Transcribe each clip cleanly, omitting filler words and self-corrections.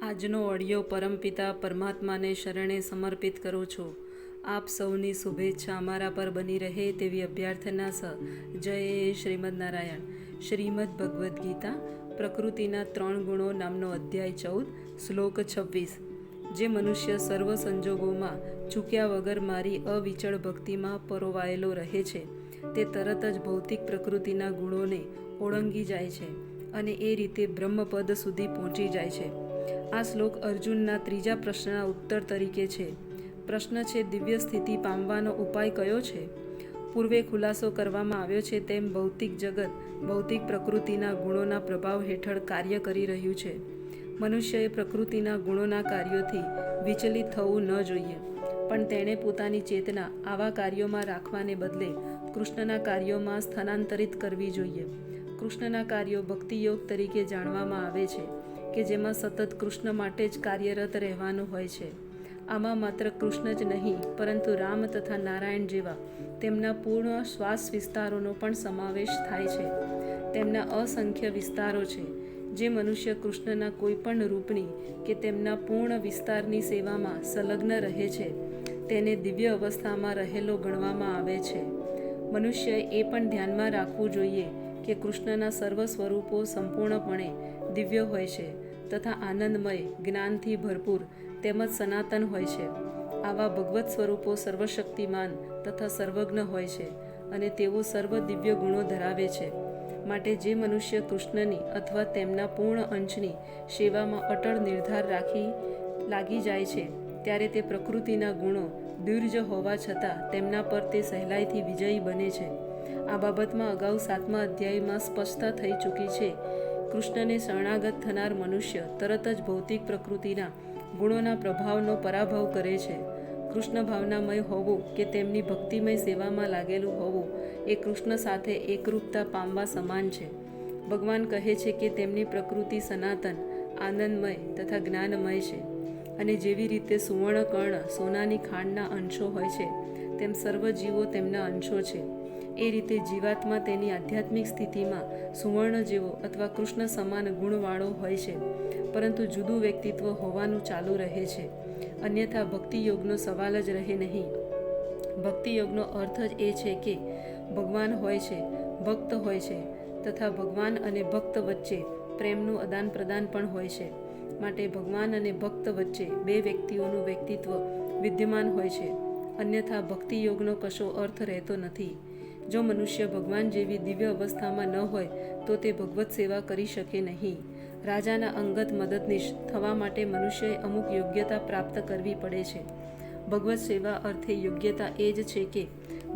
આજનો ઓડિયો પરમપિતા પરમાત્માને શરણે સમર્પિત કરું છું. આપ સૌની શુભેચ્છા અમારા પર બની રહે તેવી અભ્યર્થના સ. જય શ્રીમદ નારાયણ. શ્રીમદ ભગવદ્ ગીતા પ્રકૃતિના 3 ગુણો નામનો અધ્યાય 14 શ્લોક 26. જે મનુષ્ય સર્વ સંજોગોમાં ચૂક્યા વગર મારી અવિચળ ભક્તિમાં પરોવાયેલો રહે છે તે તરત જ ભૌતિક પ્રકૃતિના ગુણોને ઓળંગી જાય છે અને એ રીતે બ્રહ્મપદ સુધી પહોંચી જાય છે. આ શ્લોક અર્જુનના 3જા પ્રશ્નના ઉત્તર તરીકે છે. પ્રશ્ન છે, દિવ્ય સ્થિતિ પામવાનો ઉપાય કયો છે? પૂર્વે ખુલાસો કરવામાં આવ્યો છે તેમ ભૌતિક જગત ભૌતિક પ્રકૃતિના ગુણોના પ્રભાવ હેઠળ કાર્ય કરી રહ્યું છે. મનુષ્યએ પ્રકૃતિના ગુણોના કાર્યોથી વિચલિત થવું ન જોઈએ, પણ તેણે પોતાની ચેતના આવા કાર્યોમાં રાખવાને બદલે કૃષ્ણના કાર્યોમાં સ્થાનાંતરિત કરવી જોઈએ. કૃષ્ણના કાર્યો ભક્તિયોગ તરીકે જાણવામાં આવે છે કે જેમાં સતત કૃષ્ણ માટે જ કાર્યરત રહેવાનું હોય છે. આમાં માત્ર કૃષ્ણ જ નહીં પરંતુ રામ તથા નારાયણ જેવા તેમના પૂર્ણ શ્વાસ વિસ્તારોનો પણ સમાવેશ થાય છે. તેમના અસંખ્ય વિસ્તારો છે. જે મનુષ્ય કૃષ્ણના કોઈ પણ રૂપની કે તેમના પૂર્ણ વિસ્તારની સેવામાં સંલગ્ન રહે છે તેને દિવ્ય અવસ્થામાં રહેલો ગણવામાં આવે છે. મનુષ્યએ એ પણ ધ્યાનમાં રાખવું જોઈએ કે કૃષ્ણના સર્વ સ્વરૂપો સંપૂર્ણપણે દિવ્ય હોય છે તથા આનંદમય, જ્ઞાનથી ભરપૂર તેમજ સનાતન હોય છે. આવા ભગવત સ્વરૂપો સર્વશક્તિમાન તથા સર્વજ્ઞ હોય છે અને તેઓ સર્વ દિવ્ય ગુણો ધરાવે છે. માટે જે મનુષ્ય કૃષ્ણની અથવા તેમના પૂર્ણ અંશની સેવામાં અટળ નિર્ધાર રાખી લાગી જાય છે ત્યારે તે પ્રકૃતિના ગુણો દુર્જ હોવા છતાં તેમના પર તે સહેલાઈથી વિજયી બને છે. આ બાબતમાં અગાઉ 7મા અધ્યાયમાં સ્પષ્ટતા થઈ ચૂકી છે. કૃષ્ણને શરણાગત થનાર મનુષ્ય તરત જ ભૌતિક પ્રકૃતિના ગુણોના પ્રભાવનો પરાભવ કરે છે. કૃષ્ણ ભાવનામય હોવું કે તેમની ભક્તિમય સેવામાં લાગેલું હોવું એ કૃષ્ણ સાથે એકરૂપતા પામવા સમાન છે. ભગવાન કહે છે કે તેમની પ્રકૃતિ સનાતન, આનંદમય તથા જ્ઞાનમય છે અને જેવી રીતે સુવર્ણ કર્ણ સોનાની ખાંડના અંશો હોય છે તેમ સર્વ જીવો તેમના અંશો છે. એ રીતે જીવાત્મા તેની આધ્યાત્મિક સ્થિતિમાં સુવર્ણ જેવો અથવા કૃષ્ણ સમાન ગુણવાળો હોય છે, પરંતુ જુદું વ્યક્તિત્વ હોવાનું ચાલુ રહે છે. અન્યથા ભક્તિયોગનો સવાલ જ રહે નહીં. ભક્તિયોગનો અર્થ જ એ છે કે ભગવાન હોય છે, ભક્ત હોય છે તથા ભગવાન અને ભક્ત વચ્ચે પ્રેમનું આદાન પ્રદાન પણ હોય છે. માટે ભગવાન અને ભક્ત વચ્ચે બે વ્યક્તિઓનું વ્યક્તિત્વ વિદ્યમાન હોય છે. અન્યથા ભક્તિયોગનો કશો અર્થ રહેતો નથી. જો મનુષ્ય ભગવાન જેવી દિવ્ય અવસ્થામાં ન હોય તો તે ભગવત સેવા કરી શકે નહીં. રાજાના અંગત મદદનીશ થવા માટે મનુષ્યએ અમુક યોગ્યતા પ્રાપ્ત કરવી પડે છે. ભગવત સેવા અર્થે યોગ્યતા એ જ છે કે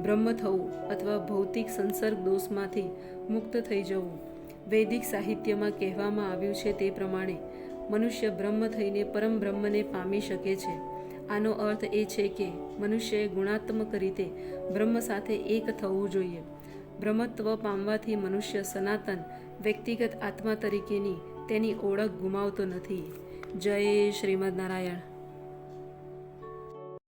બ્રહ્મ થવું અથવા ભૌતિક સંસર્ગ દોષમાંથી મુક્ત થઈ જવું. વૈદિક સાહિત્યમાં કહેવામાં આવ્યું છે તે પ્રમાણે મનુષ્ય બ્રહ્મ થઈને પરમ બ્રહ્મને પામી શકે છે. આનો અર્થ એ છે કે મનુષ્યએ ગુણાત્મક રીતે બ્રહ્મ સાથે એક થવું જોઈએ. બ્રહ્મત્વ પામવાથી મનુષ્ય સનાતન વ્યક્તિગત આત્મા તરીકેની તેની ઓળખ ગુમાવતો નથી. જય શ્રીમદ નારાયણ.